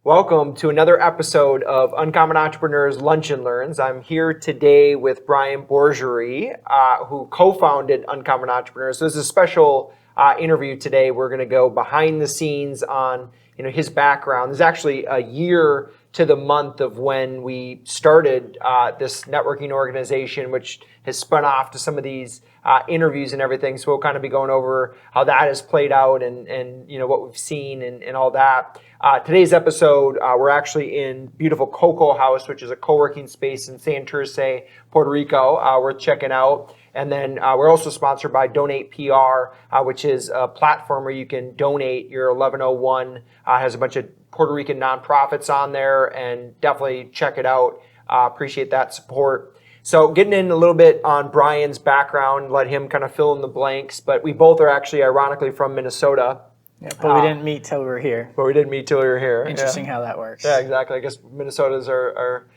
Welcome to another episode of Uncommon Entrepreneurs Lunch and Learns. I'm here today with Brian Bourgerie, who co-founded Uncommon Entrepreneurs. So this is a special interview today. We're going to go behind the scenes on his background. There's actually a year to the month of when we started this networking organization, which has spun off to some of these interviews and everything. So we'll kind of be going over how that has played out and what we've seen and all that. Today's episode, we're actually in beautiful Cocoa House, which is a co-working space in Santurce, Puerto Rico. Worth checking out. And then we're also sponsored by InvestPR, which is a platform where you can donate your 1101. Has a bunch of Puerto Rican nonprofits on there, and definitely check it out. Appreciate that support. So getting in a little bit on Brian's background, let him kind of fill in the blanks. But we both are actually, ironically, from Minnesota. Yeah, but we didn't meet till we were here. Interesting how that works. Yeah, exactly. I guess Minnesotas are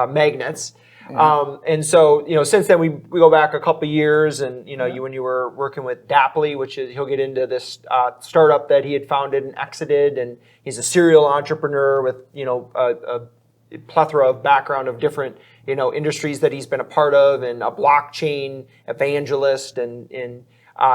magnets. Yeah. And so, since then we go back a couple of years, and when you were working with Daplie, which is, he'll get into this startup that he had founded and exited, and he's a serial entrepreneur with a plethora of background of different industries that he's been a part of, and a blockchain evangelist, and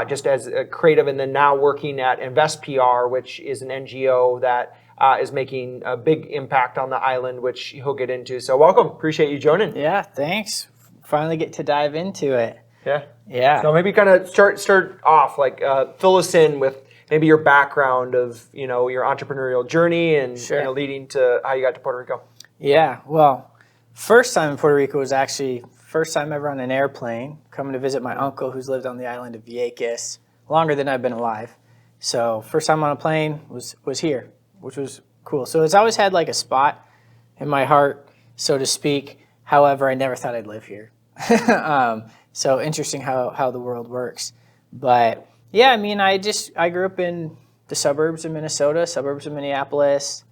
just as a creative, and then now working at InvestPR, which is an NGO that is making a big impact on the island, which he'll get into. So welcome. Appreciate you joining. Yeah, thanks. Finally get to dive into it. Yeah. So maybe kind of start off, fill us in with maybe your background of, your entrepreneurial journey and leading to how you got to Puerto Rico. Yeah, well, first time in Puerto Rico was actually first time ever on an airplane, coming to visit my uncle who's lived on the island of Vieques longer than I've been alive. So first time on a plane was here, which was cool. So it's always had like a spot in my heart, so to speak. However, I never thought I'd live here. So interesting how the world works. But yeah, I mean, I grew up in the suburbs of Minnesota, suburbs of Minneapolis.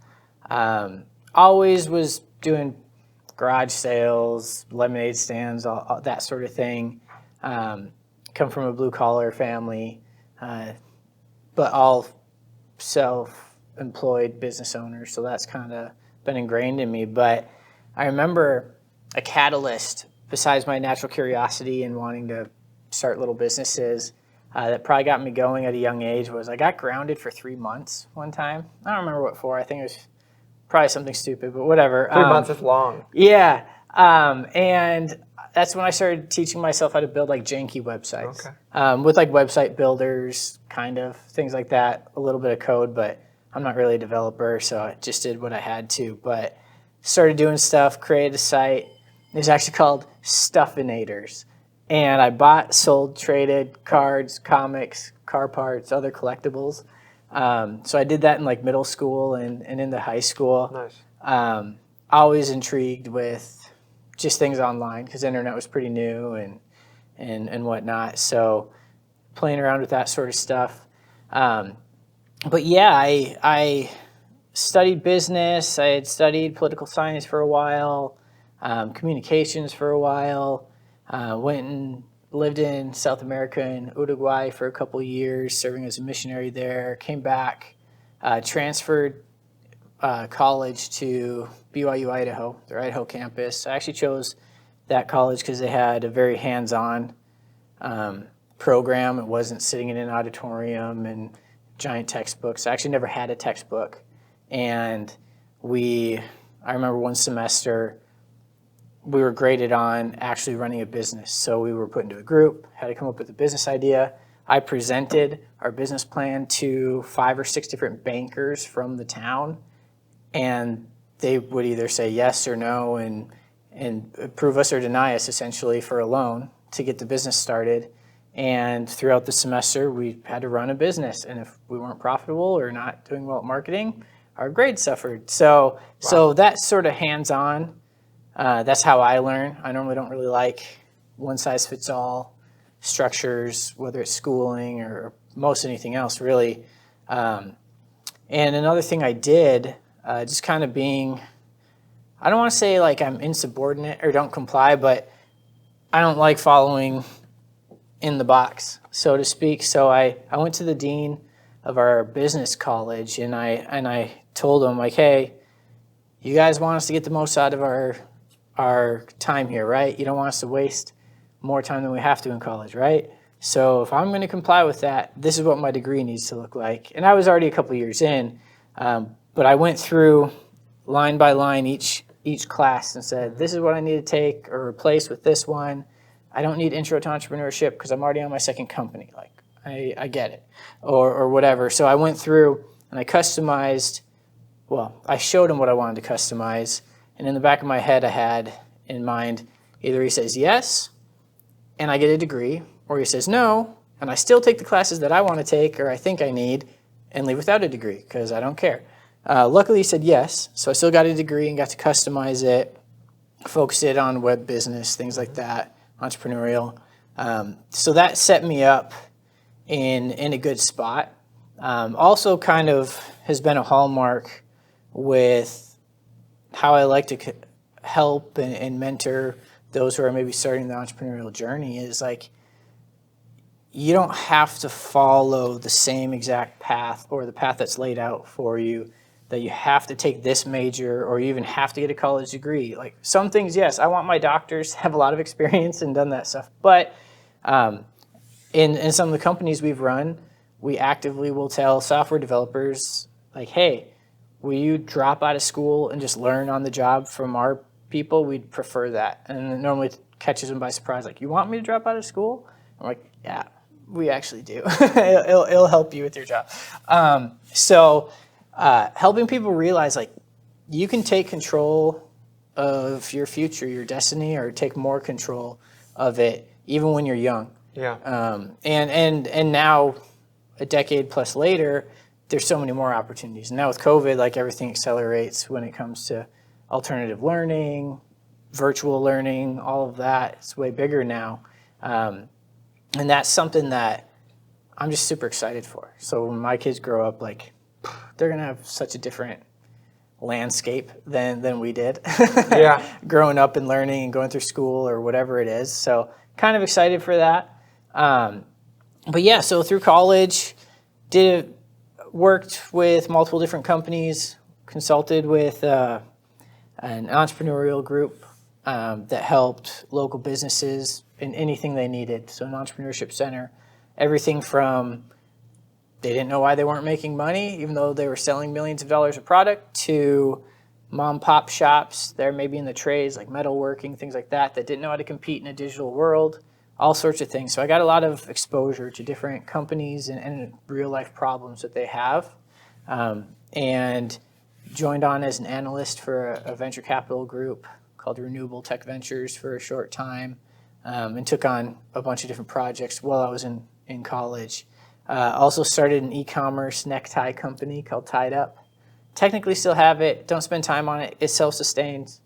Always was doing garage sales, lemonade stands, all that sort of thing. Come from a blue-collar family, but all self-employed business owners, so that's kind of been ingrained in me. But I remember a catalyst, besides my natural curiosity and wanting to start little businesses, that probably got me going at a young age, was I got grounded for 3 months one time. I don't remember what for. I think it was probably something stupid, but whatever. 3 months is long. Yeah. And that's when I started teaching myself how to build like janky websites. Okay. With like website builders, kind of things like that, a little bit of code, but I'm not really a developer, so I just did what I had to. But started doing stuff, created a site. It was actually called Stuffinators. And I bought, sold, traded cards, comics, car parts, other collectibles. So I did that in like middle school and into high school. Nice. Always intrigued with just things online because the internet was pretty new and whatnot. So playing around with that sort of stuff. But yeah, I studied business. I had studied political science for a while, communications for a while. Went and lived in South America in Uruguay for a couple of years, serving as a missionary there. Came back, transferred college to BYU, Idaho, their Idaho campus. I actually chose that college because they had a very hands-on program. It wasn't sitting in an auditorium and giant textbooks. I actually never had a textbook. And I remember one semester, we were graded on actually running a business. So we were put into a group, had to come up with a business idea. I presented our business plan to 5 or 6 different bankers from the town, and they would either say yes or no and approve us or deny us essentially for a loan to get the business started. And throughout the semester, we had to run a business. And if we weren't profitable or not doing well at marketing, our grades suffered. So that sort of hands-on, that's how I learn. I normally don't really like one-size-fits-all structures, whether it's schooling or most anything else, really. And another thing I did, just kind of being, I don't want to say like I'm insubordinate or don't comply, but I don't like following in the box, so to speak. So I went to the dean of our business college and I told him like, hey, you guys want us to get the most out of our time here, right? You don't want us to waste more time than we have to in college, right? So if I'm going to comply with that, this is what my degree needs to look like. And I was already a couple years in, but I went through line by line each class and said, this is what I need to take or replace with this one. I don't need intro to entrepreneurship because I'm already on my second company. Like, I get it, or whatever. So I went through and I customized. Well, I showed him what I wanted to customize, and in the back of my head, I had in mind either he says yes, and I get a degree, or he says no, and I still take the classes that I want to take or I think I need, and leave without a degree because I don't care. Luckily, he said yes, so I still got a degree and got to customize it, focus it on web business, things like that, entrepreneurial. So that set me up in a good spot. Also kind of has been a hallmark with how I like to help and mentor those who are maybe starting the entrepreneurial journey is like, you don't have to follow the same exact path or the path that's laid out for you, that you have to take this major or you even have to get a college degree. Like some things, yes, I want my doctors to have a lot of experience and done that stuff. But in some of the companies we've run, we actively will tell software developers, like, hey, will you drop out of school and just learn on the job from our people? We'd prefer that. And it normally catches them by surprise, like, you want me to drop out of school? I'm like, yeah, we actually do. it'll help you with your job. Helping people realize, like, you can take control of your future, your destiny, or take more control of it even when you're young. Yeah. And now, a decade plus later, there's so many more opportunities. And now with COVID, like everything accelerates when it comes to alternative learning, virtual learning, all of that. It's way bigger now. And that's something that I'm just super excited for. So when my kids grow up, like, they're going to have such a different landscape than we did. Yeah. Growing up and learning and going through school or whatever it is. So kind of excited for that. But yeah, so through college, worked with multiple different companies, consulted with an entrepreneurial group that helped local businesses in anything they needed. So an entrepreneurship center, everything from they didn't know why they weren't making money, even though they were selling millions of dollars of product, to mom pop shops, they're maybe in the trades like metalworking, things like that didn't know how to compete in a digital world, all sorts of things. So I got a lot of exposure to different companies and real life problems that they have, and joined on as an analyst for a venture capital group called Renewable Tech Ventures for a short time, and took on a bunch of different projects while I was in college. Also started an e-commerce necktie company called Tied Up. Technically still have it, don't spend time on it, it self-sustains.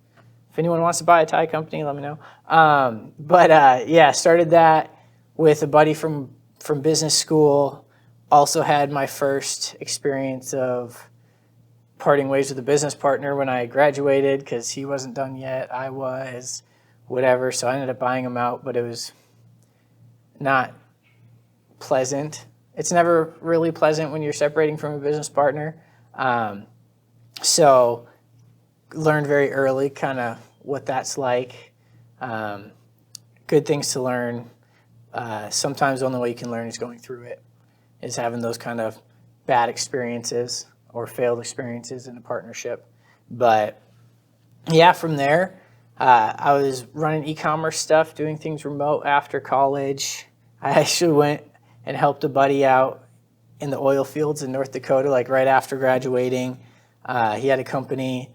If anyone wants to buy a tie company, let me know. Yeah, started that with a buddy from business school. Also had my first experience of parting ways with a business partner when I graduated because he wasn't done yet, I was, whatever. So I ended up buying him out, but it was not pleasant. It's never really pleasant when you're separating from a business partner. So learned very early kind of what that's like. Good things to learn. Sometimes the only way you can learn is going through it, is having those kind of bad experiences or failed experiences in a partnership. But yeah, from there, I was running e-commerce stuff, doing things remote after college. I actually went and helped a buddy out in the oil fields in North Dakota, like right after graduating. He had a company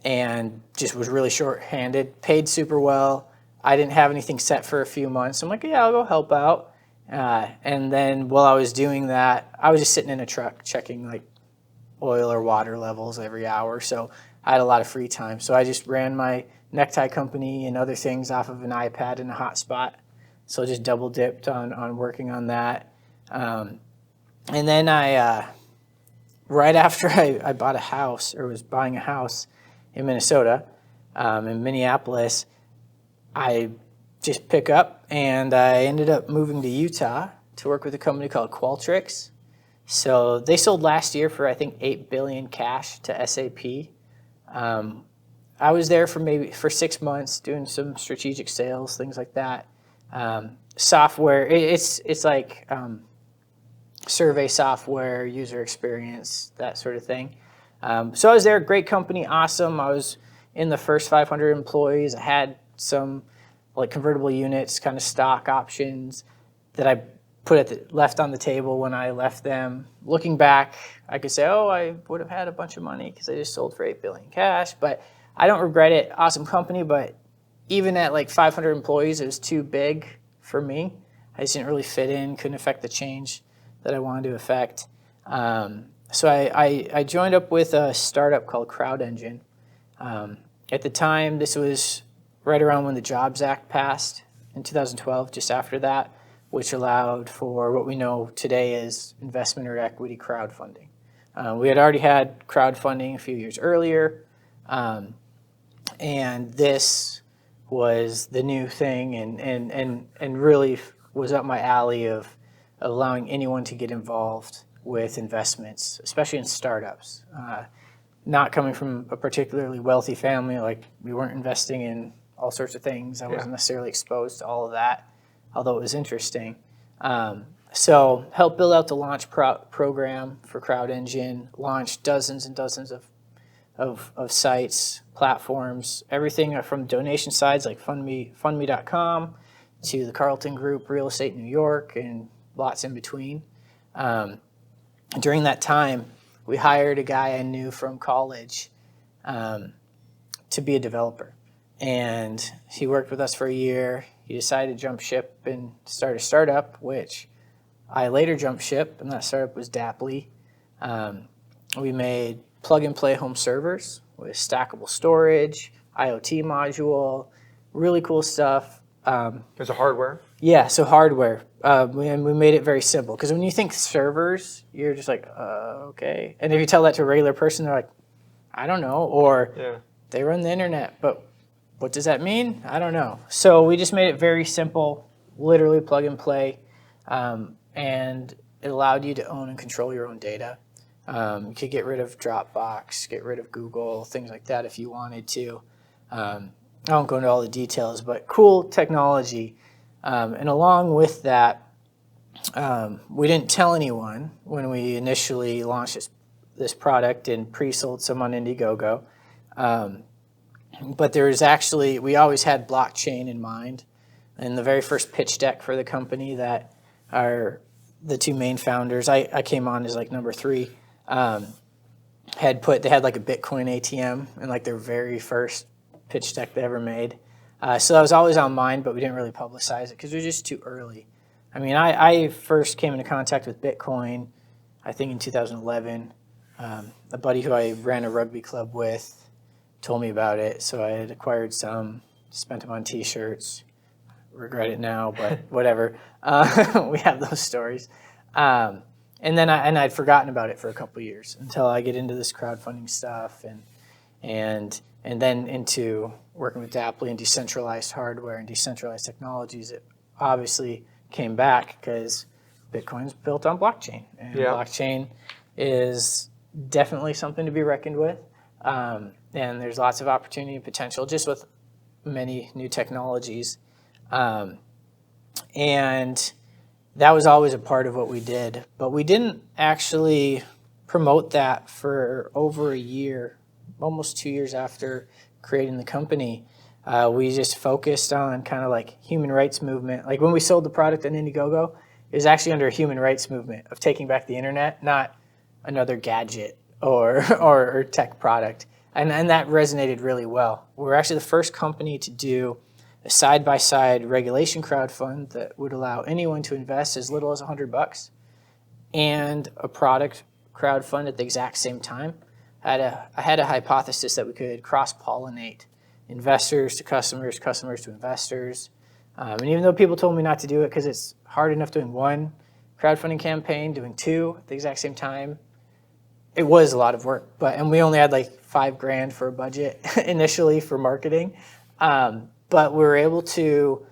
and just was really short-handed, paid super well. I didn't have anything set for a few months. I'm like, yeah, I'll go help out. And then while I was doing that, I was just sitting in a truck checking like oil or water levels every hour. So I had a lot of free time. So I just ran my necktie company and other things off of an iPad in a hotspot. So just double dipped on working on that. And then right after I bought a house, or was buying a house in Minnesota, in Minneapolis, I just pick up and I ended up moving to Utah to work with a company called Qualtrics. So they sold last year for, I think, $8 billion cash to SAP. I was there for 6 months doing some strategic sales, things like that. Software, it's like survey software, user experience, that sort of thing. So I was there, great company, awesome. I was in the first 500 employees. I had some like convertible units, kind of stock options that I left on the table when I left them. Looking back, I could say, oh, I would have had a bunch of money because I just sold for $8 billion cash, but I don't regret it. Awesome company, but even at like 500 employees, it was too big for me. I just didn't really fit in, couldn't affect the change that I wanted to affect. So I joined up with a startup called CrowdEngine. At the time, this was right around when the Jobs Act passed in 2012, just after that, which allowed for what we know today as investment or equity crowdfunding. We had already had crowdfunding a few years earlier, and this was the new thing and really was up my alley of allowing anyone to get involved with investments, especially in startups. Not coming from a particularly wealthy family, like we weren't investing in all sorts of things. I wasn't necessarily exposed to all of that, although it was interesting. So helped build out the launch program for CrowdEngine, launched dozens and dozens of sites, platforms, everything from donation sites like fundme.com to the Carlton Group, Real Estate New York, and lots in between. During that time, we hired a guy I knew from college to be a developer. And he worked with us for a year. He decided to jump ship and start a startup, which I later jumped ship, and that startup was Daplie. We made plug-and-play home servers with stackable storage, IoT module, really cool stuff. There's a hardware. Yeah, so hardware. We made it very simple because when you think servers, you're just like, okay. And if you tell that to a regular person, they're like, I don't know, or they run the internet, but what does that mean? I don't know. So we just made it very simple, literally plug and play, and it allowed you to own and control your own data. You could get rid of Dropbox, get rid of Google, things like that if you wanted to. I won't go into all the details, but cool technology. And along with that, we didn't tell anyone when we initially launched this product and pre-sold some on Indiegogo. But we always had blockchain in mind. And the very first pitch deck for the company that the two main founders, I came on as like number 3, they had like a Bitcoin ATM in like their very first pitch deck they ever made. So that was always on mind, but we didn't really publicize it because it was just too early. I mean, I first came into contact with Bitcoin, I think in 2011. A buddy who I ran a rugby club with told me about it, so I had acquired some, spent them on T-shirts. Regret it now, but whatever. We have those stories. And then I'd forgotten about it for a couple of years until I get into this crowdfunding stuff and then into working with Daplie and decentralized hardware and decentralized technologies. It obviously came back because Bitcoin's built on blockchain, and blockchain is definitely something to be reckoned with. And there's lots of opportunity and potential just with many new technologies. And that was always a part of what we did, but we didn't actually promote that for over a year, almost 2 years after creating the company. We just focused on kind of like human rights movement. Like when we sold the product on Indiegogo, it was actually under a human rights movement of taking back the internet, not another gadget or tech product. And that resonated really well. We're actually the first company to do a side-by-side regulation crowdfund that would allow anyone to invest as little as $100 and a product crowdfund at the exact same time. I had a hypothesis that we could cross-pollinate investors to customers, customers to investors. And even though people told me not to do it because it's hard enough doing one crowdfunding campaign, doing 2 at the exact same time, it was a lot of work. And we only had like $5,000 for a budget initially for marketing. But we were able to,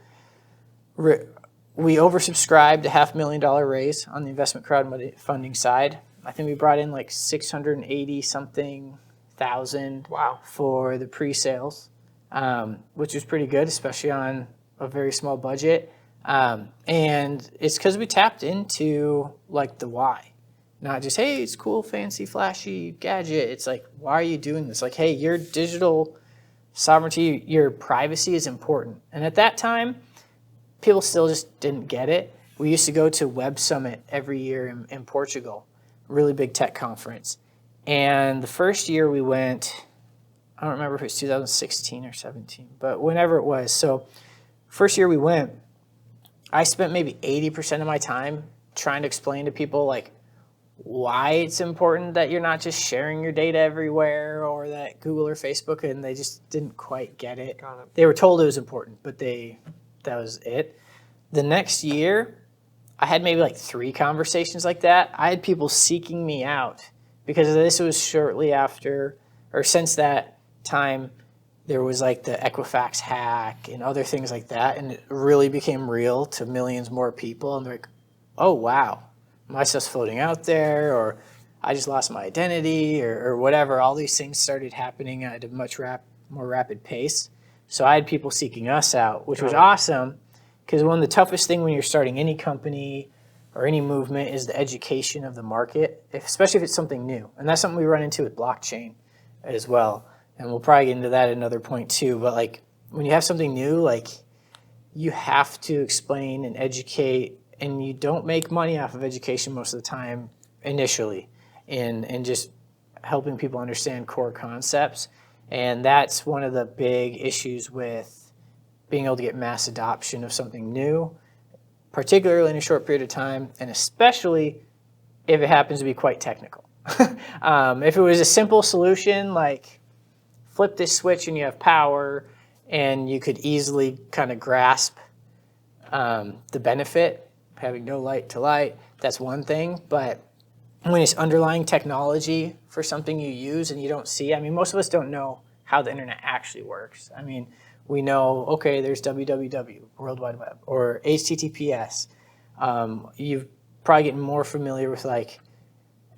we oversubscribed a $500,000 raise on the investment crowdfunding side. I think we brought in like 680 something $100,000 Wow. for the pre-sales, which was pretty good, especially on a very small budget. And it's because we tapped into like the why, not just, hey, it's cool, fancy, flashy gadget. It's like, why are you doing this? Like, hey, your digital sovereignty, your privacy is important. And at that time, people still just didn't get it. We used to go to Web Summit every year in Portugal, really big tech conference. And the first year we went, I don't remember if it was 2016 or 17, but whenever it was. So first year we went, I spent maybe 80% of my time trying to explain to people like why it's important that you're not just sharing your data everywhere or that Google or Facebook, and they just didn't quite get it. Got it. They were told it was important, but that was it. The next year, I had maybe like 3 conversations like that. I had people seeking me out because this was shortly after, or since that time, there was like the Equifax hack and other things like that. And it really became real to millions more people. And they're like, oh, wow, my stuff's floating out there, or I just lost my identity, or whatever. All these things started happening at a much more rapid pace. So I had people seeking us out, which was awesome, because one of the toughest things when you're starting any company or any movement is the education of the market, especially if it's something new. And that's something we run into with blockchain as well. And we'll probably get into that at another point too. But like when you have something new, like you have to explain and educate, and you don't make money off of education most of the time initially, and just helping people understand core concepts. And that's one of the big issues with being able to get mass adoption of something new, particularly in a short period of time, and especially if it happens to be quite technical. If it was a simple solution, like flip this switch and you have power, and you could easily kind of grasp the benefit of having no light to light, that's one thing. But when it's underlying technology for something you use and you don't see, I mean, most of us don't know how the internet actually works. I mean, we know, okay, there's www, World Wide Web, or HTTPS. You've probably getting more familiar with like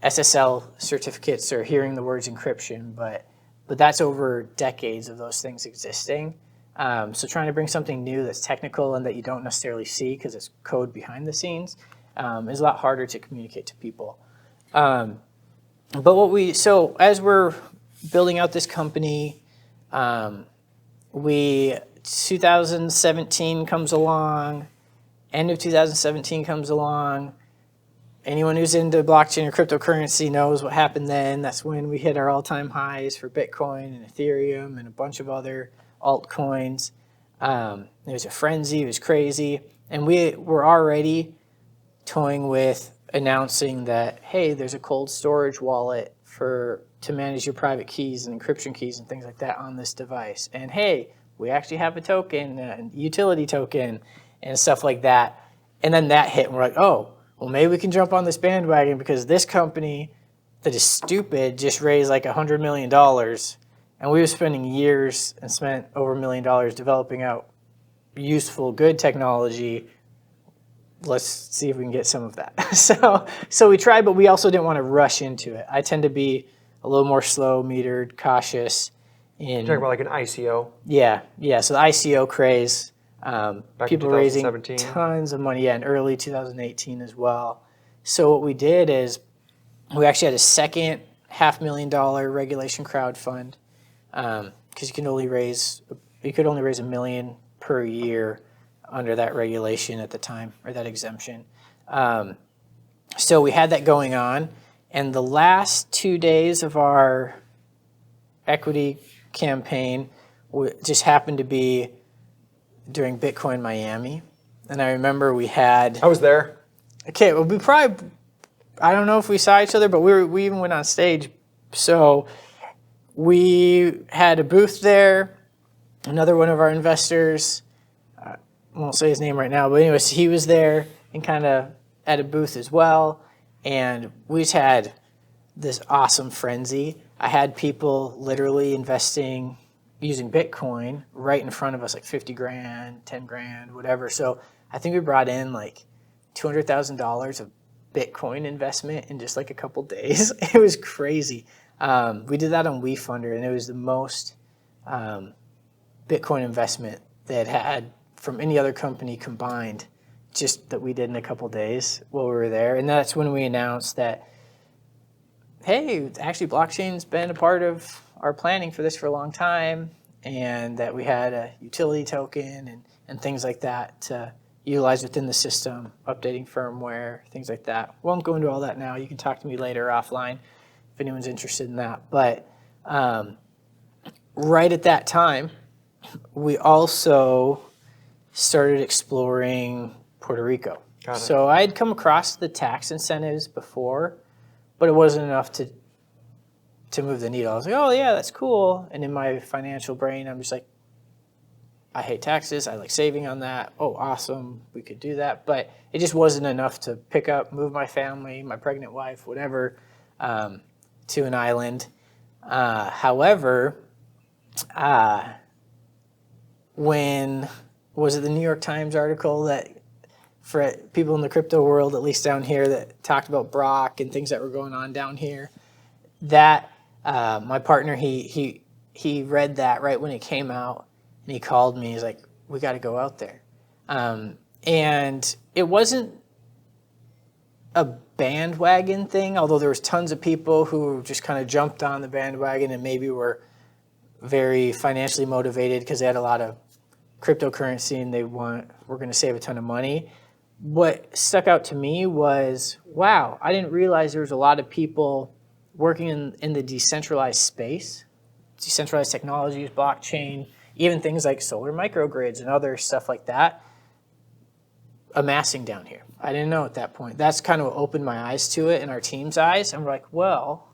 SSL certificates or hearing the words encryption, but that's over decades of those things existing. So trying to bring something new that's technical and that you don't necessarily see because it's code behind the scenes is a lot harder to communicate to people. So as we're building out this company, 2017 comes along, end of 2017 comes along. Anyone who's into blockchain or cryptocurrency knows what happened then. That's when we hit our all-time highs for Bitcoin and Ethereum and a bunch of other altcoins. It was a frenzy, it was crazy. And we were already toying with announcing that, hey, there's a cold storage wallet to manage your private keys and encryption keys and things like that on this device. And hey, we actually have a token, a utility token, and stuff like that. And then that hit, and we're like, oh, well, maybe we can jump on this bandwagon because this company that is stupid just raised like $100 million. And we were spending years and spent over $1 million developing out useful, good technology. Let's see if we can get some of that. So we tried, but we also didn't want to rush into it. I tend to be a little more slow, metered, cautious. You're talking about like an ICO? Yeah. So the ICO craze, people raising 2017. tons of money, in early 2018 as well. So what we did is we actually had a second $500,000 regulation crowd fund, because you could only raise $1 million per year under that regulation at the time, or that exemption. So we had that going on, and the last 2 days of our equity campaign just happened to be during Bitcoin Miami. And I remember we had... I was there. Okay, well, we probably... I don't know if we saw each other, but we even went on stage. So we had a booth there. Another one of our investors, I won't say his name right now, but anyways, he was there and kind of at a booth as well. And we just had this awesome frenzy. I had people literally investing using Bitcoin right in front of us, like 50 grand, 10 grand, whatever. So I think we brought in like $200,000 of Bitcoin investment in just like a couple days. It was crazy. We did that on WeFunder, and it was the most Bitcoin investment that had from any other company combined, just that we did in a couple days while we were there. And that's when we announced that, hey, actually blockchain's been a part of our planning for this for a long time, and that we had a utility token and things like that to utilize within the system, updating firmware, things like that. Won't go into all that now. You can talk to me later offline if anyone's interested in that. But right at that time, we also started exploring Puerto Rico. Got it. So I had come across the tax incentives before, but it wasn't enough to move the needle. I was like, oh yeah, that's cool. And in my financial brain, I'm just like, I hate taxes. I like saving on that. Oh, awesome. We could do that. But it just wasn't enough to pick up, move my family, my pregnant wife, whatever, to an island. However, when was it the New York Times article that for people in the crypto world, at least down here, that talked about Brock and things that were going on down here, that my partner, he read that right when it came out, and he called me. He's like, we got to go out there. And it wasn't a bandwagon thing, although there was tons of people who just kind of jumped on the bandwagon and maybe were very financially motivated because they had a lot of cryptocurrency and were going to save a ton of money. What stuck out to me was, wow, I didn't realize there was a lot of people working in the decentralized space, decentralized technologies, blockchain, even things like solar microgrids and other stuff like that, amassing down here. I didn't know at that point. That's kind of what opened my eyes to it and our team's eyes. And we're like, well,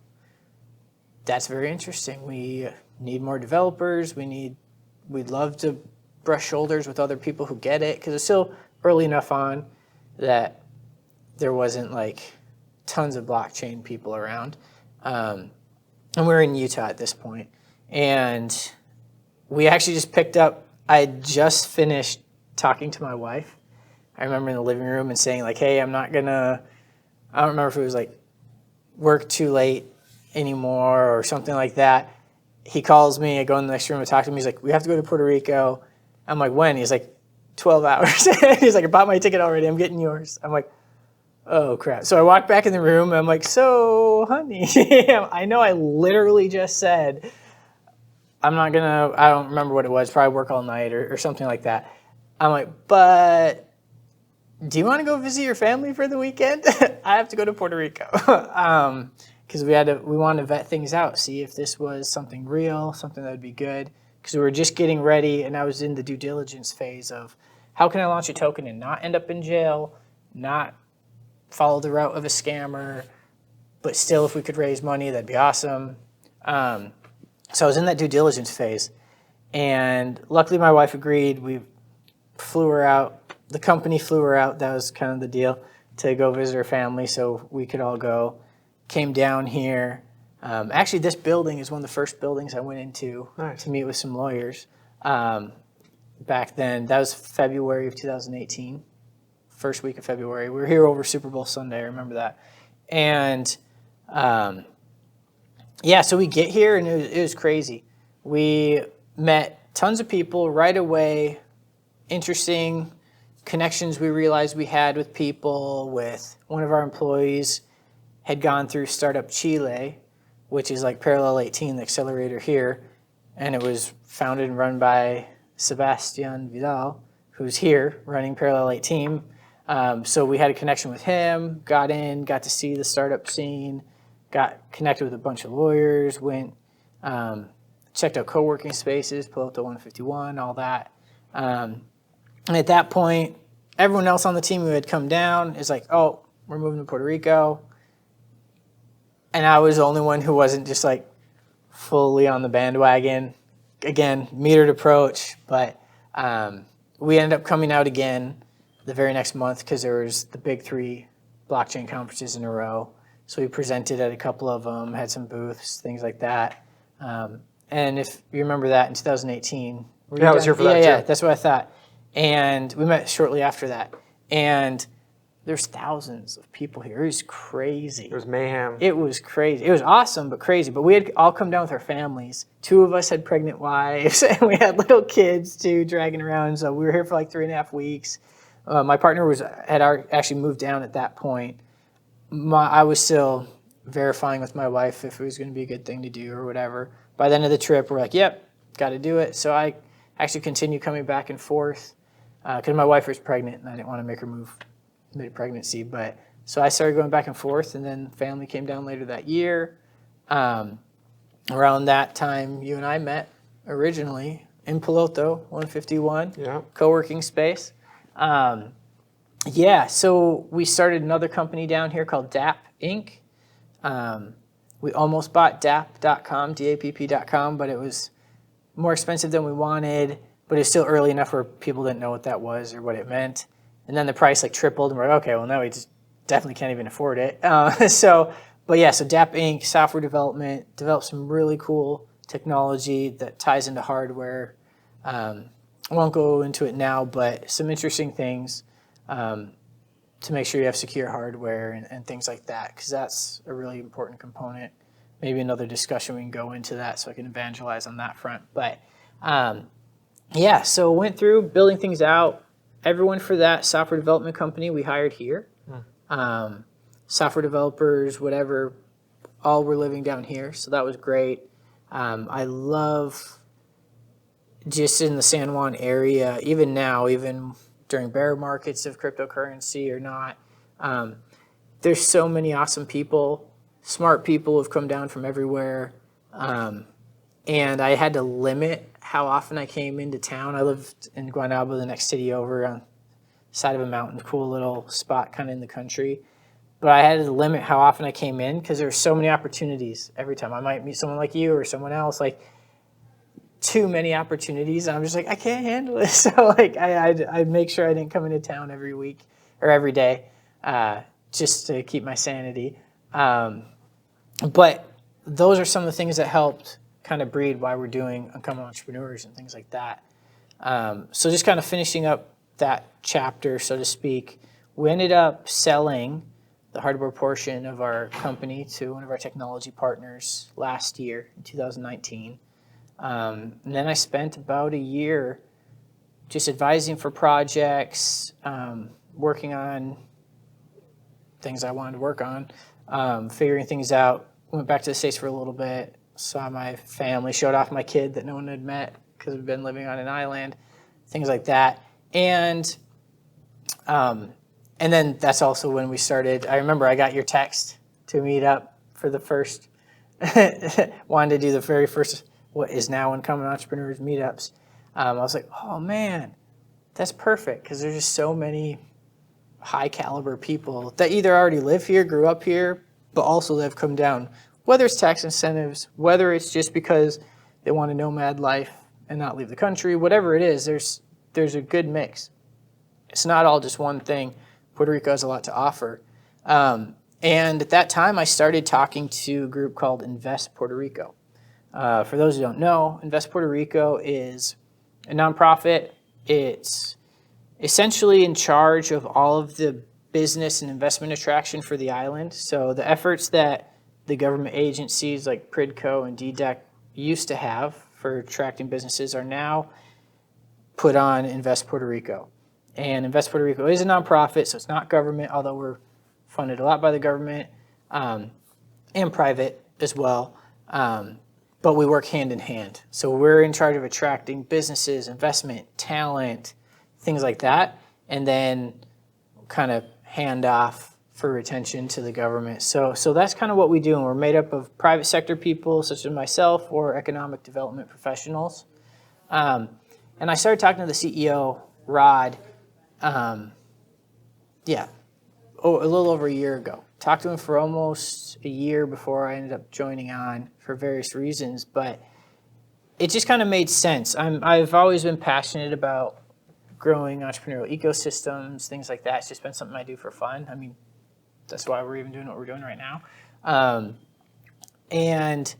that's very interesting. We need more developers. We'd love to brush shoulders with other people who get it, because it's still early enough on that there wasn't like tons of blockchain people around. And we're in Utah at this point. And we actually just picked up, I had just finished talking to my wife. I remember in the living room and saying like, hey, I don't remember if it was like work too late anymore or something like that. He calls me, I go in the next room and talk to him. He's like, we have to go to Puerto Rico. I'm like, when? He's like, 12 hours. He's like, I bought my ticket already. I'm getting yours. I'm like, oh, crap. So I walked back in the room, and I'm like, so, honey, I know I literally just said, I don't remember what it was, probably work all night or something like that. I'm like, but do you want to go visit your family for the weekend? I have to go to Puerto Rico. Because we wanted to vet things out, see if this was something real, something that would be good. Because we were just getting ready, and I was in the due diligence phase of how can I launch a token and not end up in jail, not follow the route of a scammer, but still if we could raise money, that'd be awesome. So I was in that due diligence phase, and luckily my wife agreed. We flew her out. The company flew her out. That was kind of the deal, to go visit her family so we could all go. Came down here. Actually, this building is one of the first buildings I went into to meet with some lawyers. Back then, that was February of 2018, first week of February. We were here over Super Bowl Sunday, I remember that. And so we get here, and it was crazy. We met tons of people right away, interesting connections we realized we had with people. With one of our employees had gone through Startup Chile, which is like Parallel 18, the accelerator here, and it was founded and run by Sebastian Vidal, who's here running Parallel 18. So we had a connection with him, got to see the startup scene, got connected with a bunch of lawyers, went, checked out co-working spaces, pulled up to 151, all that. And at that point, everyone else on the team who had come down is like, oh, we're moving to Puerto Rico. And I was the only one who wasn't just like fully on the bandwagon. Again, metered approach, but we ended up coming out again the very next month because there was the big 3 blockchain conferences in a row. So we presented at a couple of them, had some booths, things like that. And if you remember that in 2018. I was here for that too. Yeah, that's what I thought. And we met shortly after that. And there's thousands of people here. It was crazy. It was mayhem. It was crazy. It was awesome, but crazy. But we had all come down with our families. 2 of us had pregnant wives, and we had little kids too, dragging around. So we were here for like 3.5 weeks. My partner had actually moved down at that point. I was still verifying with my wife if it was going to be a good thing to do or whatever. By the end of the trip, we're like, yep, got to do it. So I actually continued coming back and forth because my wife was pregnant, and I didn't want to make her move mid-pregnancy. But so I started going back and forth, and then family came down later that year. Around that time, you and I met originally in Piloto, 151, co-working space. So we started another company down here called Daplie Inc. We almost bought DAP.com, DAPP.com, but it was more expensive than we wanted, but it's still early enough where people didn't know what that was or what it meant. And then the price like tripled, and we're like, okay, well now we just definitely can't even afford it. So Daplie Inc., software development, developed some really cool technology that ties into hardware. I won't go into it now, but some interesting things to make sure you have secure hardware and things like that, because that's a really important component. Maybe another discussion we can go into that so I can evangelize on that front. But so went through building things out. Everyone for that software development company we hired here. Software developers, whatever, all were living down here, so that was great. I love just in the San Juan area, even now, even during bear markets of cryptocurrency or not, there's so many awesome people, smart people who've come down from everywhere. And I had to limit how often I came into town. I lived in Guanabo, the next city over on the side of a mountain, cool little spot kind of in the country. But I had to limit how often I came in because there were so many opportunities every time. I might meet someone like you or someone else, like too many opportunities. And I'm just like, I can't handle it. So like I'd make sure I didn't come into town every week or every day just to keep my sanity. But those are some of the things that helped kind of breed why we're doing Uncommon Entrepreneurs and things like that. So just kind of finishing up that chapter, so to speak, we ended up selling the hardware portion of our company to one of our technology partners last year in 2019. And then I spent about a year just advising for projects, working on things I wanted to work on, figuring things out. Went back to the States for a little bit, saw my family, showed off my kid that no one had met because we've been living on an island, things like that. And then that's also when we started. I remember I got your text to meet up for the first, wanted to do the very first, what is now Uncommon Entrepreneurs meetups. I was like, oh man, that's perfect, because there's just so many high caliber people that either already live here, grew up here, but also they've come down, whether it's tax incentives, whether it's just because they want a nomad life and not leave the country, whatever it is, there's a good mix. It's not all just one thing. Puerto Rico has a lot to offer. And at that time, I started talking to a group called Invest Puerto Rico. For those who don't know, Invest Puerto Rico is a nonprofit. It's essentially in charge of all of the business and investment attraction for the island. So the efforts that the government agencies like PRIDCO and DDEC used to have for attracting businesses are now put on Invest Puerto Rico. And Invest Puerto Rico is a nonprofit, so it's not government, although we're funded a lot by the government and private as well. But we work hand in hand. So we're in charge of attracting businesses, investment, talent, things like that, and then kind of hand off for retention to the government. So that's kind of what we do, and we're made up of private sector people such as myself or economic development professionals. And I started talking to the CEO, Rod, a little over a year ago. Talked to him for almost a year before I ended up joining on for various reasons, but it just kind of made sense. I've always been passionate about growing entrepreneurial ecosystems, things like that. It's just been something I do for fun. I mean, that's why we're even doing what we're doing right now. And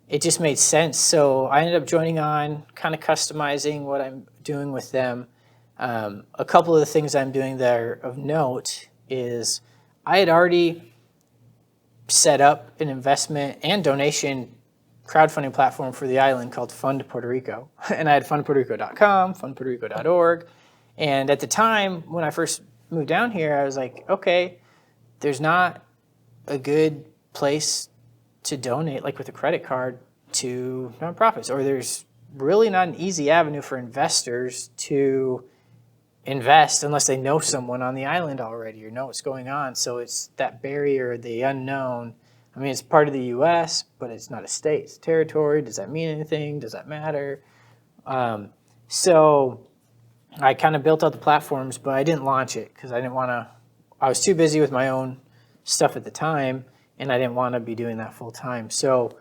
it just made sense. So I ended up joining on, kind of customizing what I'm doing with them. A couple of the things I'm doing there of note is I had already set up an investment and donation crowdfunding platform for the island called Fund Puerto Rico. And I had fundpuertorico.com, fundpuertorico.org. And at the time, when I first moved down here, I was like, okay, there's not a good place to donate, like with a credit card, to nonprofits, or there's really not an easy avenue for investors to invest unless they know someone on the island already or know what's going on. So it's that barrier, the unknown. I mean, it's part of the U.S., but it's not a state. It's a territory. Does that mean anything? Does that matter? So I kind of built out the platforms, but I didn't launch it because I didn't want to. I was too busy with my own stuff at the time, and I didn't want to be doing that full time. So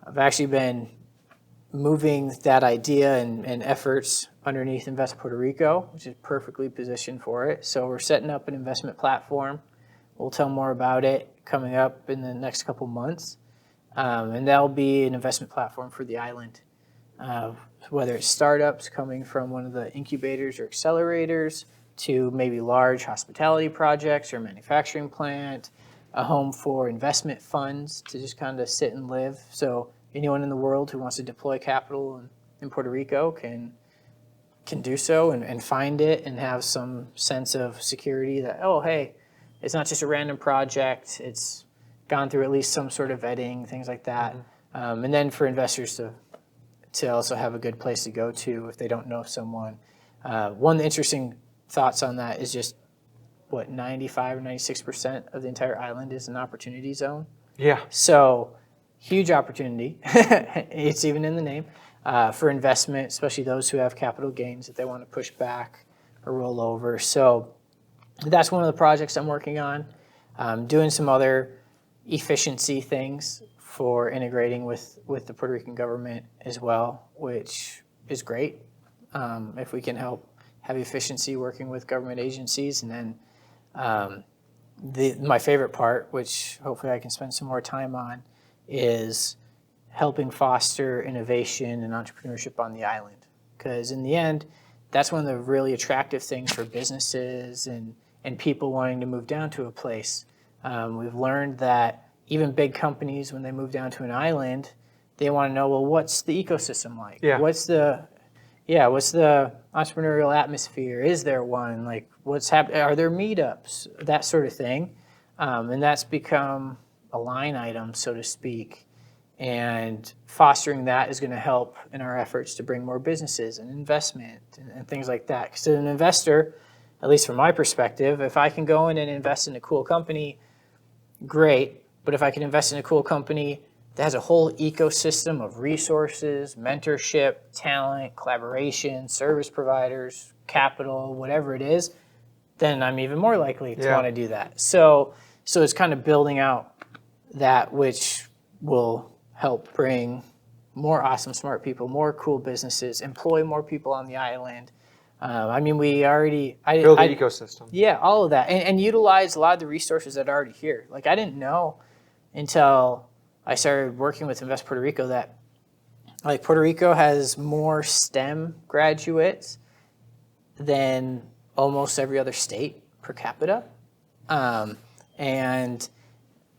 I've actually been moving that idea and efforts underneath Invest Puerto Rico, which is perfectly positioned for it. So we're setting up an investment platform. We'll tell more about it coming up in the next couple months. And that'll be an investment platform for the island, whether it's startups coming from one of the incubators or accelerators to maybe large hospitality projects or manufacturing plant, a home for investment funds to just kind of sit and live. So anyone in the world who wants to deploy capital in Puerto Rico can do so and find it and have some sense of security that, oh, hey, it's not just a random project. It's gone through at least some sort of vetting, things like that. Mm-hmm. And then for investors to also have a good place to go to if they don't know someone. One of the interesting thoughts on that is just, 95 or 96% of the entire island is an opportunity zone. Yeah. So huge opportunity. It's even in the name for investment, especially those who have capital gains that they want to push back or roll over. So that's one of the projects I'm working on. Doing some other efficiency things for integrating with the Puerto Rican government as well, which is great. If we can help have efficiency working with government agencies. And then my favorite part, which hopefully I can spend some more time on, is helping foster innovation and entrepreneurship on the island. Because in the end, that's one of the really attractive things for businesses and people wanting to move down to a place. We've learned that even big companies, when they move down to an island, they want to know, well, what's the ecosystem like? Yeah. What's the entrepreneurial atmosphere? Is there one? Like, what's happening? Are there meetups? That sort of thing. And that's become a line item, so to speak. And fostering that is going to help in our efforts to bring more businesses and investment and things like that. Because an investor, at least from my perspective, if I can go in and invest in a cool company, great. But if I can invest in a cool company that has a whole ecosystem of resources, mentorship, talent, collaboration, service providers, capital, whatever it is, then I'm even more likely to want to do that. So it's kind of building out that which will help bring more awesome, smart people, more cool businesses, employ more people on the island. We already... Build the ecosystem. Yeah, all of that. And utilize a lot of the resources that are already here. Like, I didn't know until I started working with Invest Puerto Rico that, like, Puerto Rico has more STEM graduates than almost every other state per capita. And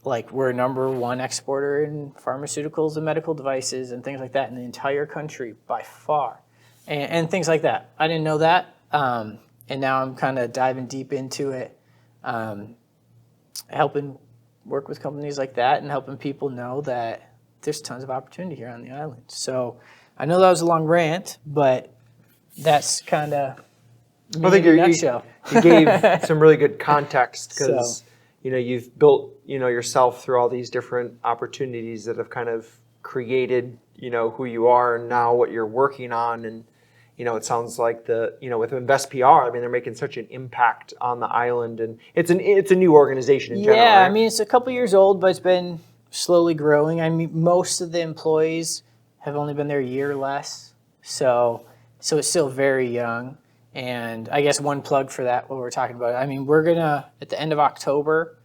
like, we're number one exporter in pharmaceuticals and medical devices and things like that in the entire country by far, and things like that. I didn't know that, and now I'm kind of diving deep into it, helping work with companies like that and helping people know that there's tons of opportunity here on the island. So I know that was a long rant, but that's kind of me in a nutshell. You gave some really good context because you've built yourself through all these different opportunities that have kind of created who you are and now what you're working on. And it sounds like with InvestPR, they're making such an impact on the island, and it's a new organization in general. Yeah, right? It's a couple years old, but it's been slowly growing. Most of the employees have only been there a year or less, so it's still very young. And I guess one plug for that, what we're talking about. We're gonna, at the end of October,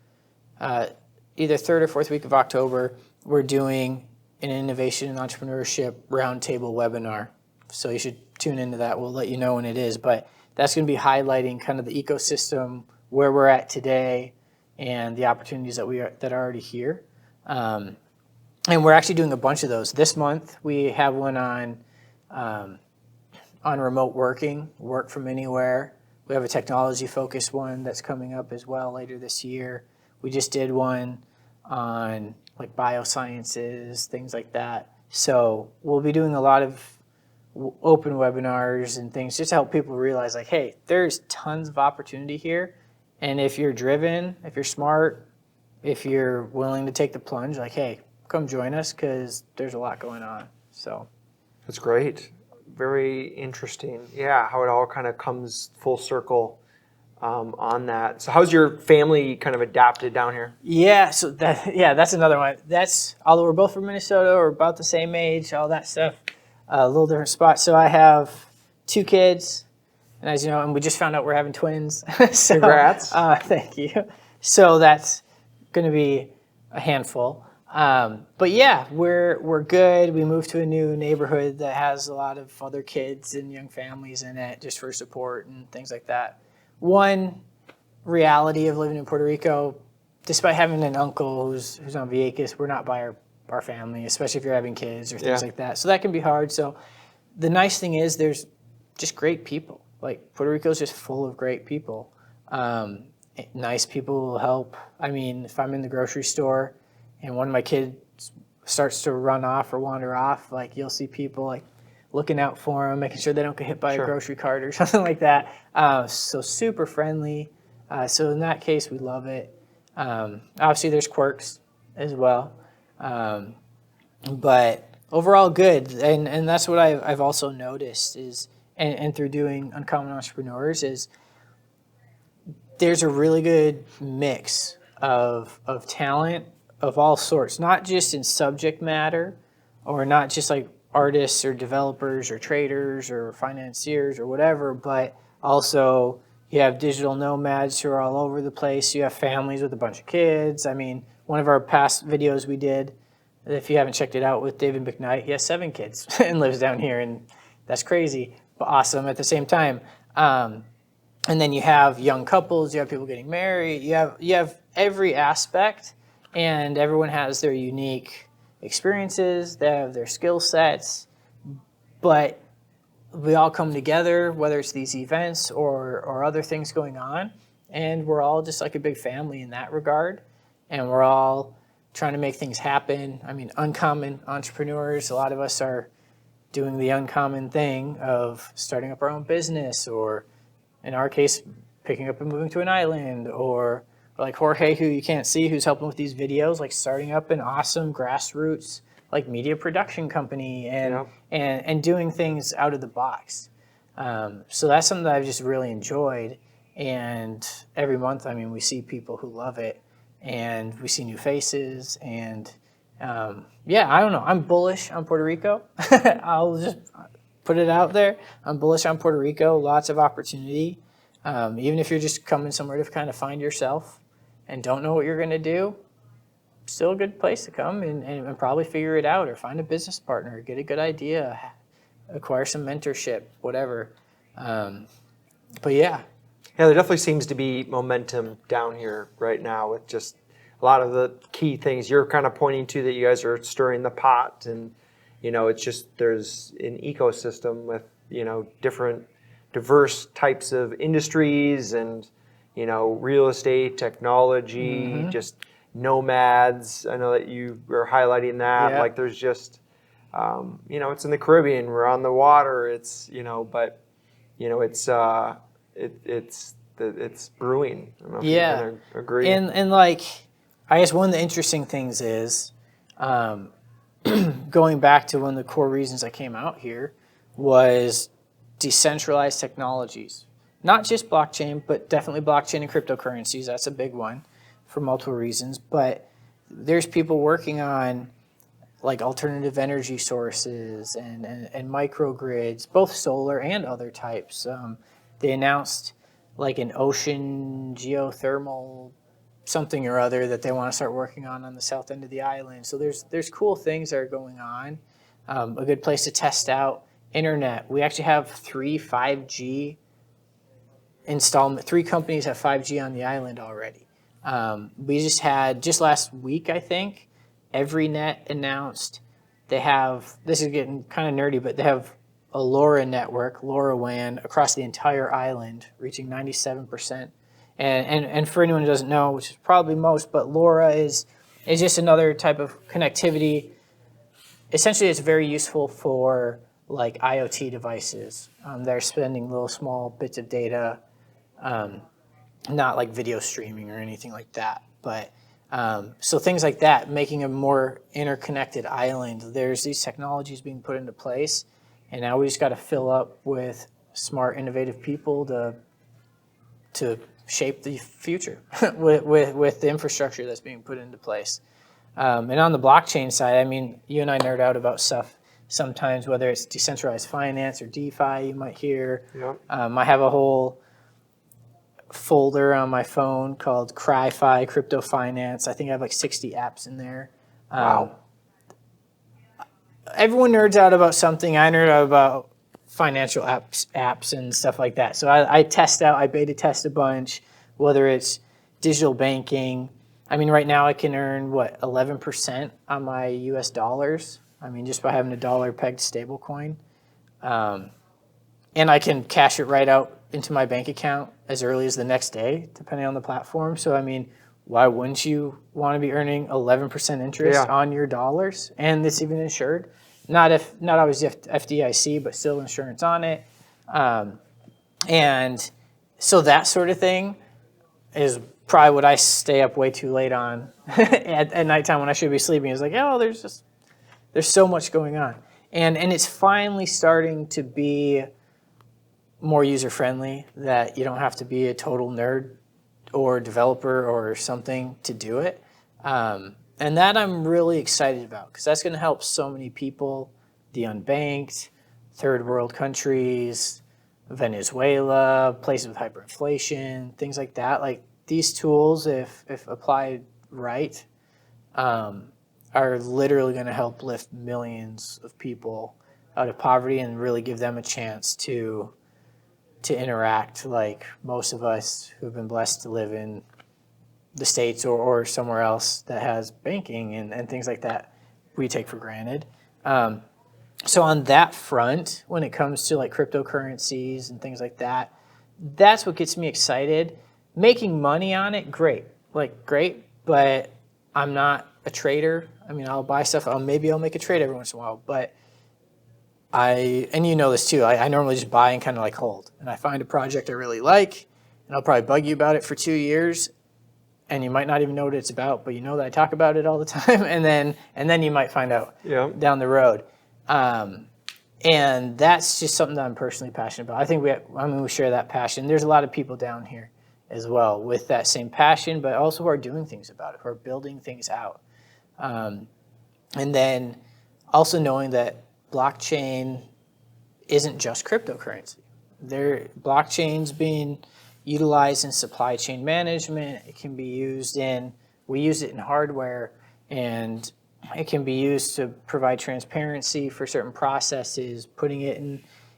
either third or fourth week of October, we're doing an innovation and entrepreneurship roundtable webinar. So you should tune into that. We'll let you know when it is. But that's going to be highlighting kind of the ecosystem where we're at today and the opportunities that are already here. And we're actually doing a bunch of those. This month, we have one on remote working, work from anywhere. We have a technology-focused one that's coming up as well later this year. We just did one on like biosciences, things like that. So we'll be doing a lot of open webinars and things just to help people realize like, hey, there's tons of opportunity here. And if you're driven, if you're smart, if you're willing to take the plunge, like, hey, come join us because there's a lot going on. So that's great. Very interesting. Yeah, how it all kind of comes full circle on that. So how's your family kind of adapted down here? Yeah, so that's another one. That's, although we're both from Minnesota, we're about the same age, all that stuff, a little different spot. So I have 2 kids, and as you know, and we just found out we're having twins. So, congrats. Thank you. So that's going to be a handful. But yeah, we're good. We moved to a new neighborhood that has a lot of other kids and young families in it just for support and things like that. One reality of living in Puerto Rico, despite having an uncle who's on Vieques, we're not by our family, especially if you're having kids or things like that. So that can be hard. So the nice thing is there's just great people. Like Puerto Rico is just full of great people. Nice people will help. I mean, if I'm in the grocery store and one of my kids starts to run off or wander off, like you'll see people like looking out for them, making sure they don't get hit by a grocery cart or something like that. So super friendly. So in that case, we love it. Obviously, there's quirks as well. But overall, good. And that's what I've also noticed is, and through doing Uncommon Entrepreneurs, is there's a really good mix of talent of all sorts, not just in subject matter or not just like artists or developers or traders or financiers or whatever, but also you have digital nomads who are all over the place. You have families with a bunch of kids. I mean, one of our past videos we did, if you haven't checked it out with David McKnight, he has 7 kids and lives down here, and that's crazy, but awesome at the same time. And then you have young couples, you have people getting married, you have every aspect, and everyone has their unique experiences, they have their skill sets, but we all come together, whether it's these events or other things going on, and we're all just like a big family in that regard, and we're all trying to make things happen. I mean, uncommon entrepreneurs, a lot of us are doing the uncommon thing of starting up our own business, or in our case, picking up and moving to an island, or like Jorge, who you can't see, who's helping with these videos, like starting up an awesome grassroots like media production company and doing things out of the box. So that's something that I've just really enjoyed. And every month, I mean, we see people who love it, and we see new faces. And yeah, I don't know. I'm bullish on Puerto Rico. I'll just put it out there. I'm bullish on Puerto Rico. Lots of opportunity. Even if you're just coming somewhere to kind of find yourself and don't know what you're going to do, still a good place to come and probably figure it out, or find a business partner, get a good idea, acquire some mentorship, whatever. But yeah, there definitely seems to be momentum down here right now with just a lot of the key things you're kind of pointing to, that you guys are stirring the pot, and it's just there's an ecosystem with different diverse types of industries and real estate, technology, just nomads. I know that you were highlighting that. Like there's just it's in the Caribbean, we're on the water, it's but it's brewing. I don't know if you're gonna agree. And like, I guess one of the interesting things is going back to one of the core reasons I came out here was decentralized technologies. Not just blockchain, but definitely blockchain and cryptocurrencies. That's a big one for multiple reasons. But there's people working on like alternative energy sources and microgrids, both solar and other types. They announced like an ocean geothermal something or other that they want to start working on the south end of the island. So there's cool things that are going on. A good place to test out internet. We actually have 3 5G installment. 3 companies have 5G on the island already. We just last week, I think, EveryNet announced they have, this is getting kind of nerdy, but they have a LoRa network, LoRaWAN, across the entire island, reaching 97%. And for anyone who doesn't know, which is probably most, but LoRa is just another type of connectivity. Essentially, it's very useful for like IoT devices. They're spending little small bits of data, not like video streaming or anything like that. But so things like that, making a more interconnected island. There's these technologies being put into place, and now we just got to fill up with smart, innovative people to shape the future with the infrastructure that's being put into place. And on the blockchain side, I mean, you and I nerd out about stuff sometimes, whether it's decentralized finance or DeFi, you might hear. Yep. I have a whole folder on my phone called CryFi, Crypto Finance. I think I have like 60 apps in there. Wow. Everyone nerds out about something. I nerd out about financial apps and stuff like that. So I beta test a bunch, whether it's digital banking. I mean, right now I can earn, 11% on my US dollars. I mean, just by having a dollar pegged stablecoin. And I can cash it right out into my bank account as early as the next day, depending on the platform. So, I mean, why wouldn't you want to be earning 11% interest on your dollars? And it's even insured. Not always FDIC, but still insurance on it. And so that sort of thing is probably what I stay up way too late on at nighttime when I should be sleeping. It's like, oh, there's so much going on. And it's finally starting to be more user-friendly, that you don't have to be a total nerd or developer or something to do it. And that I'm really excited about, because that's going to help so many people, the unbanked, third world countries, Venezuela, places with hyperinflation, things like that. Like these tools, if applied right, are literally going to help lift millions of people out of poverty and really give them a chance to interact like most of us who've been blessed to live in the States or somewhere else that has banking and things like that we take for granted. So on that front, when it comes to like cryptocurrencies and things like that, that's what gets me excited. Making money on it, great, but I'm not a trader. I mean, I'll buy stuff, maybe I'll make a trade every once in a while, but and you know this too, I normally just buy and kind of like hold. And I find a project I really like, and I'll probably bug you about it for 2 years, and you might not even know what it's about, but you know that I talk about it all the time, and then you might find out down the road. And that's just something that I'm personally passionate about. I think we share that passion. There's a lot of people down here as well with that same passion, but also who are doing things about it, who are building things out. And then also knowing that blockchain isn't just cryptocurrency. Blockchain's being utilized in supply chain management. It can be used we use it in hardware, and it can be used to provide transparency for certain processes, putting it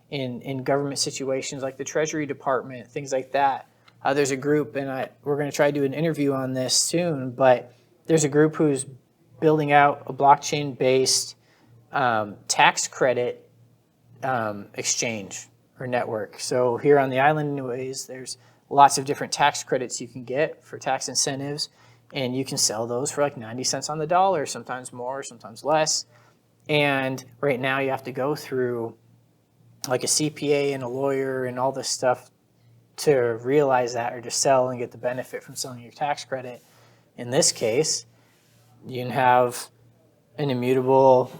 in government situations like the Treasury Department, things like that. There's a group, and we're going to try to do an interview on this soon, but there's a group who's building out a blockchain-based tax credit exchange or network. So here on the island anyways, there's lots of different tax credits you can get for tax incentives, and you can sell those for like 90 cents on the dollar, sometimes more, sometimes less. And right now you have to go through like a CPA and a lawyer and all this stuff to realize that, or to sell and get the benefit from selling your tax credit. In this case, you can have an immutable,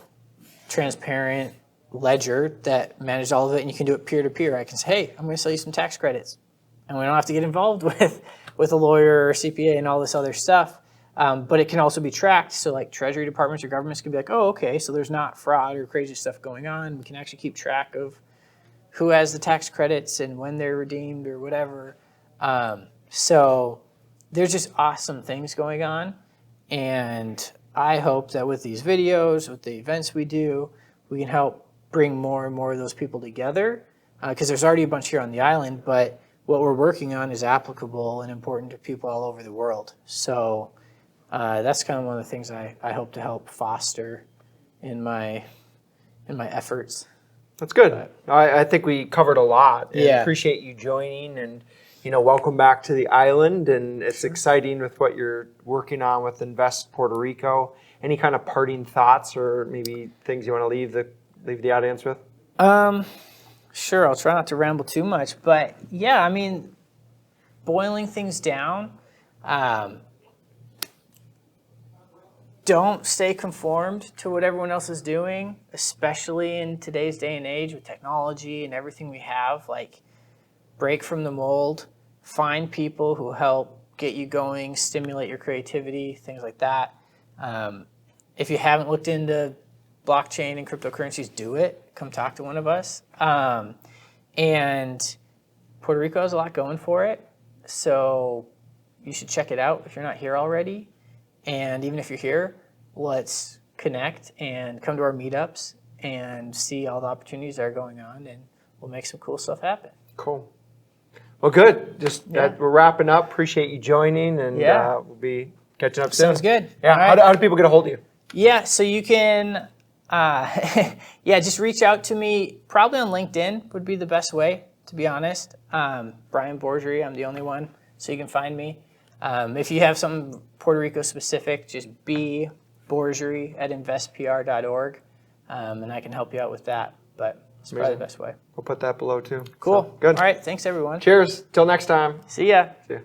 transparent ledger that manages all of it, and you can do it peer-to-peer. I can say, hey, I'm going to sell you some tax credits. And we don't have to get involved with a lawyer or CPA and all this other stuff. But it can also be tracked. So like Treasury departments or governments can be like, oh, okay, so there's not fraud or crazy stuff going on. We can actually keep track of who has the tax credits and when they're redeemed or whatever. So there's just awesome things going on. And I hope that with these videos, with the events we do, we can help bring more and more of those people together. Because there's already a bunch here on the island, but what we're working on is applicable and important to people all over the world. So that's kind of one of the things I hope to help foster in my efforts. That's good. I think we covered a lot. And Yeah. appreciate you joining, and welcome back to the island. And it's exciting with what you're working on with Invest Puerto Rico. Any kind of parting thoughts or maybe things you want to leave the audience with? Sure, I'll try not to ramble too much, but yeah, I mean, boiling things down, don't stay conformed to what everyone else is doing, especially in today's day and age with technology and everything we have. Like, break from the mold, find people who help get you going, stimulate your creativity, things like that. If you haven't looked into blockchain and cryptocurrencies, do it. Come talk to one of us. And Puerto Rico has a lot going for it, so you should check it out if you're not here already. And even if you're here, let's connect and come to our meetups and see all the opportunities that are going on, and we'll make some cool stuff happen. Cool. Well, good. We're wrapping up. Appreciate you joining, and we'll be catching up soon. Sounds good. Yeah. All right. How do people get a hold of you? Yeah, so you can, just reach out to me. Probably on LinkedIn would be the best way, to be honest. Brian Bourgerie, I'm the only one, so you can find me. If you have something Puerto Rico specific, just be Bourgerie at investpr.org, and I can help you out with that. But it's probably the best way. We'll put that below too. Cool. So, good. All right. Thanks, everyone. Cheers. Till next time. See ya. See ya.